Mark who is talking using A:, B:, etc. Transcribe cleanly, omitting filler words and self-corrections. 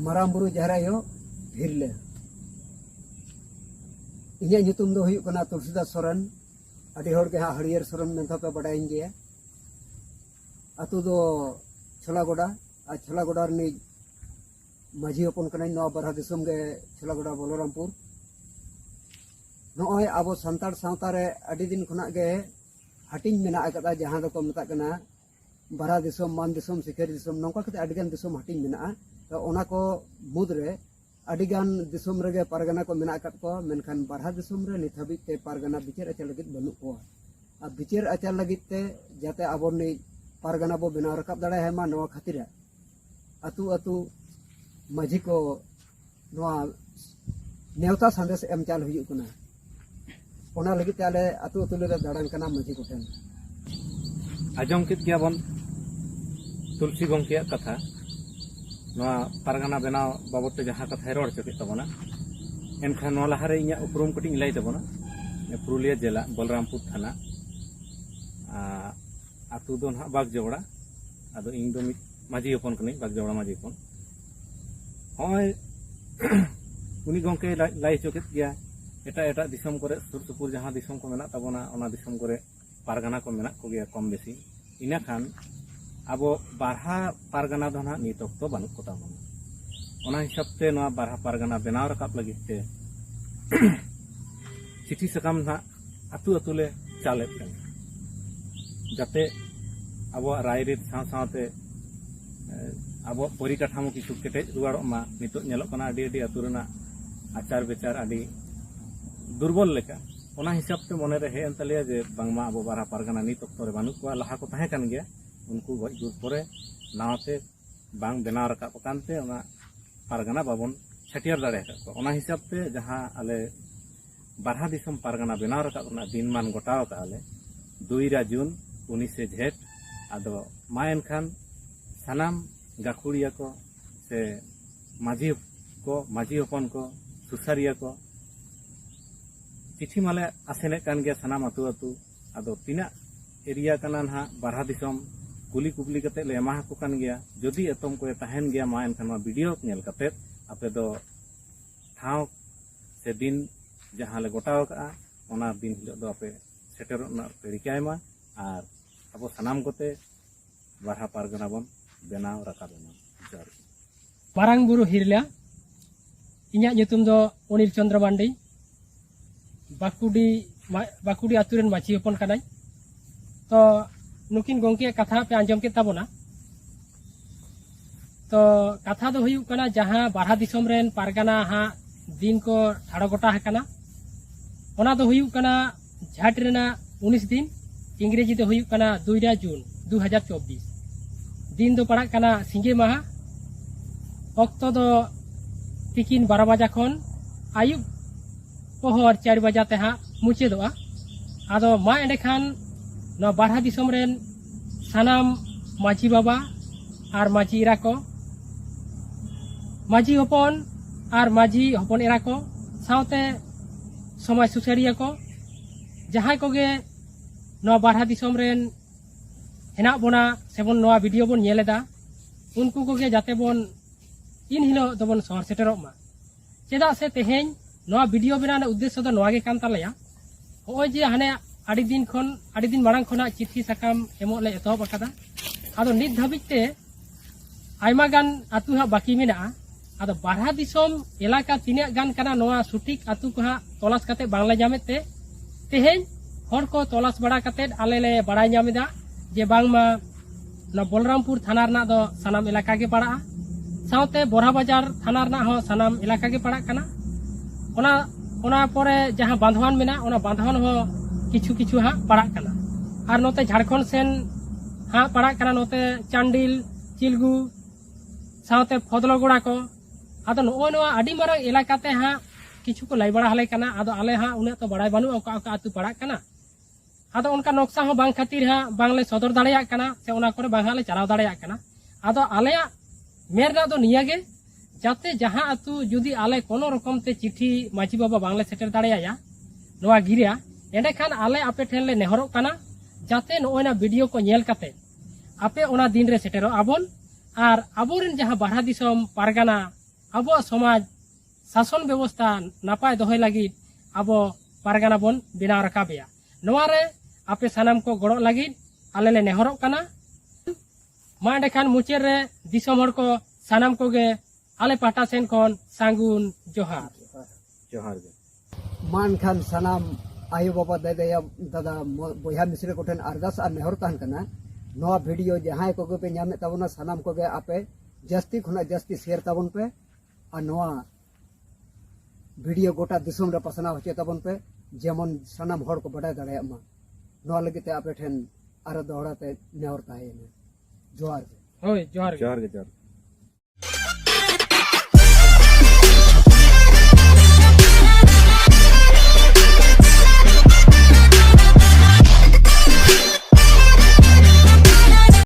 A: माराम बुरु जहरायो भिरले इन्या nyutum do huyuk kana Tulsidas Soren adi hor ge हरियर सोरेन मेंथा पे बडाइन गया अतु दो छलागोड़ा आ छलागोड़ा नि माझी हपन कनाई नवा बारहा दिसम गे छलागोड़ा बलरामपुर नॉय आबो संतार सावता रे अडी दिन खुना गे हटिंग मेना अकदा जहां दो को मता कना बारहा दिसम मान दिसम सिकर दिसम नौका कते अडिगान दिसम हटिंग मेना तो ओना को मुद रे अडिगान दिसम रेगे पारगना को मेना अकद को मेनखान बारहा दिसम रे नित हाबि ते पारगना बिचार अचल लगित बनु को आ बिचार अचल लगित ते जाते आबो नि पारगना बो बेनाव रकाब दाड़ा है मा नवा खातिर अतु अतु माझी को नवा नेवता संदेश एम चाल हुयु कना ओना लगित ते आले अतु अतु ले दाड़ान कना माझी को ठेन
B: आजम कित गया बन तुलसी गंके कथा नवा पारगना बेनाव बाबत जहां कथा रोड चके तबना एनखान नवा लहारे इया उपरुम कटिंग लाई तबना पुरुलिया जिला बलरामपुर थाना आतु दो ना बाग जवड़ा आदो इन दो माझी हपन कनी बाग जवड़ा माझी हपन होय उनी गंके लाई चोकेत गया एटा एटा दिसम करे सुर सुपुर जहां दिसम को मेना तबना ओना दिसम करे पारगना को मेना को गया कम बेसी इना खान आबो बारहा पारगना दो ना नित तो बानु को तामन ओना हिसाब ते नवा बारहा पारगना बेनाव रकाब लगित ते चिठी सकाम ना अतु अतु ले चालेत कन जाते अब रायरित साथे अब परिकाठामो किछु केटेज रुआड़ोमा नितो नेलो कना अडी अडी अतुरना आचार विचार अडी दुर्बल लेका ओना हिसाब ते मने रे हे अंतलिया जे बांगमा अब बारहा पारगना नित अक्तो रे बानु को लहा को ताहे कान गया उनको गज दूर परे नावते बांग बेनाव रका पकानते ओना पारगना बाबन छटियार दाड़े को ओना हिसाब ते जहां आले बारहा दिसम पारगना बेनाव रका दिन मान गोटाव का आले 2 जून 19 झेट आदो मायन खान सनाम गाखुड़िया को से माझी हपन को सुसारिया को चिठी माले आसेने कान गया सनाम अतु अतु आदो तिना एरिया कना ना बारहा दिसम कुली कुबली कते ले एमा को कान गया जदि एतम को तहन गया मायन खान वीडियो नेल कते आपे दो ठाव से दिन जहां ले गोटाव का ओना दिन हिलो दो आपे सेटेरो ना रिकायमा और अब सनाम कोते बारहा पारगना बन बेनाव रकाबना जर
C: मारांग बुरु हिरला इन्या nyutum दो अनिल चंद्र मांडी बाकुडी आतुरेन माची हपन कनाई तो नुकिन गंके कथा पे आंजम के ताबोना तो कथा दो हुयु कना जहां बारहा दिसम रेन पारगना हा दिन को ठाड़ो गोटा हकना ओना दो हुयु कना झाट रेना 19 दिन इंग्रेजी दो हुयु कना 2 जून 2024 दिन दो पड़ा कना सिंगे माहा अक्तो दो तिकिन 12 बजा खन आयुब पहर 4 बजा ते हा मुचेदोआ आदो मा एंडे खान न बारहा दिसम रेन सनाम माझी बाबा और माझी इरा को माझी हपन और माझी हपन एरा को सावते समाज सुसारिया को जहां को गे न बारहा दिसम रेन हेना बोना सेबन नवा वीडियो बन नेलेदा उनको को गे जाते बन इन हिलो दबन सहर सेटेरो मा चेदा से तेहेन नवा वीडियो बनाने उद्देश्य दो नवा गे कान तालया होय जे हाने आड़ी दिन मांग खना चिट्ठी साकाम एमो ले एतहब अकादा आदो नित धाबिते आयमा गान आतु हा बाकी मेना आदो बारहा दिसम इलाका तिना गान कना नवा सुटिक आतु को हा तलाश कते बांगला जामेते तेहेन हर को तलाश बड़ा कते आले ले बड़ाई जामेदा जे बांगमा न बलरामपुर थाना रना दो सनाम इलाका के पड़ा सावते बोरा बाजार थाना रना हो सनाम इलाका के पड़ा कना ओना परे जहां बांधवान मेना ओना बांधवान हो किछु किछु हा पड़ा कना और नोते झारखंड सेन हा पड़ा कना नोते चांडिल चिलगु सावते फदलगोड़ा को आदो नोआ आडी मारंग इलाका ते हा किछु को लाई बड़ा हले कना आदो आले हा उने तो बड़ाई बानु ओका आतु पड़ा कना आदो उनका नक्शा हो बांग खातिर हा बांगले सदर दाड़िया कना से ओना करे बांगाले चलाव दाड़िया कना आदो आलेया मेरना दो नियागे जाते जहां आतु जुदी आले कोनो रकम ते चिट्ठी माझी बाबा बांगले सेटर दाड़िया नोआ गिरिया एंडे खान आले आपे ठेन ले नेहरो कना जाते नोना वीडियो को नेल कते आपे ओना दिन रे सेटेरो आबोन और आबोरेन जहां बारहा दिसम पारगाना अब समाज शासन व्यवस्था नापाय दोहय लगी अब पारगाना बन बनाव रकाबेया नोवारे आपे सानाम को गड़ो लगी आले ले नेहरोग कना मा एंडेखान मुचाद रे दिसोम हर को सानाम कोगे आले पाटा सेन खन सांगुन जोहार
B: जोहार गे
A: मान खान सानाम आयो बाबा दादा दादा बया मिश्रे को ठेन अरदास और नेहर ताहन कना नवा वीडियो जहां को पे नामे ताबोना सानाम को गे आपे जस्ती खुना जस्ती शेयर ताबन पे और नवा वीडियो गोटा दिसोम रे पसना होचे ताबन पे जेमन सानाम हर को बड़ा दाड़े मा नवा लगिते आपे ठेन आरो दोहरा ते नेहर ताहे जोहार
C: होय जोहार
B: जोहार गे जोहार